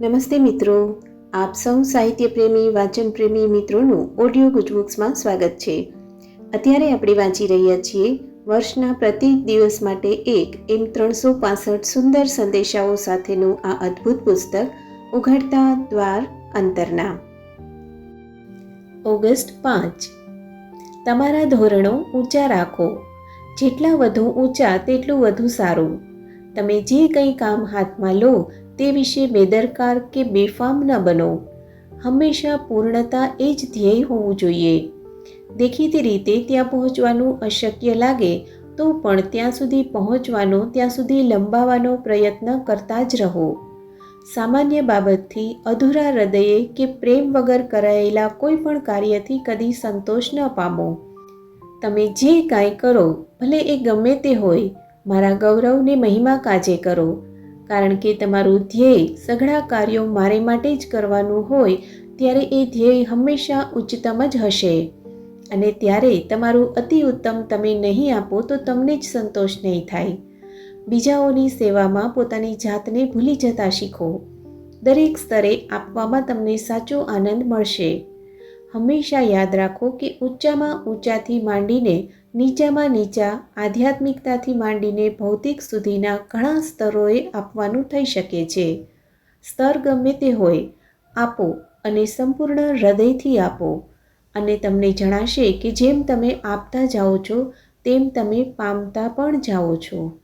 નમસ્તે મિત્રો, આપ સૌ સાહિત્ય પ્રેમી વાચન પ્રેમી મિત્રોનું ઓડિયો ગુજબુક્સમાં સ્વાગત છે. અત્યારે આપણે વાંચી રહ્યા છીએ વર્ષના પ્રત્યેક દિવસ માટે એક એમ 365 સુંદર સંદેશાઓ સાથેનું આ અદ્ભુત પુસ્તક ઉઘડતા દ્વાર અંતરના. ઓગસ્ટ 5. તમારા ધોરણો ઊંચા રાખો. જેટલા વધુ ઊંચા તેટલું વધુ સારું. તમે જે કંઈ કામ હાથમાં લો તે વિશે બેદરકાર કે બેફામ ન બનો. હંમેશા પૂર્ણતા એ જ ધ્યેય હોવું જોઈએ. દેખીતી રીતે ત્યાં પહોંચવાનું અશક્ય લાગે તો પણ ત્યાં સુધી પહોંચવાનો, ત્યાં સુધી લંબાવવાનો પ્રયત્ન કરતા જ રહો. સામાન્ય બાબતથી અધૂરા હૃદયે કે પ્રેમ વગર કરાયેલા કોઈ પણ કાર્યથી કદી સંતોષ ન પામો. તમે જે કાંઈ કરો, ભલે એ ગમે તે હોય, મારા ગૌરવને મહિમા કાજે કરો. કારણ કે તમારું ધ્યેય સઘળા કાર્યો મારે માટે જ કરવાનું હોય ત્યારે એ ધ્યેય હંમેશા ઉચ્ચતમ જ હશે. અને ત્યારે તમારું અતિ ઉત્તમ તમે નહીં આપો તો તમને જ સંતોષ નહીં થાય. બીજાઓની સેવામાં પોતાની જાતને ભૂલી જતા શીખો. દરેક સ્તરે આપવામાં તમને સાચો આનંદ મળશે. હંમેશા યાદ રાખો કે ઊંચામાં ઊંચાથી માંડીને નીચામાં નીચા, આધ્યાત્મિકતાથી માંડીને ભૌતિક સુધીના ઘણા સ્તરોએ આપવાનું થઈ શકે છે. સ્તર ગમે તે હોય, આપો અને સંપૂર્ણ હૃદયથી આપો. અને તમને જણાશે કે જેમ તમે આપતા જાઓ છો તેમ તમે પામતા પણ જાઓ છો.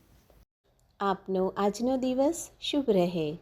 આપનો આજનો દિવસ શુભ રહે.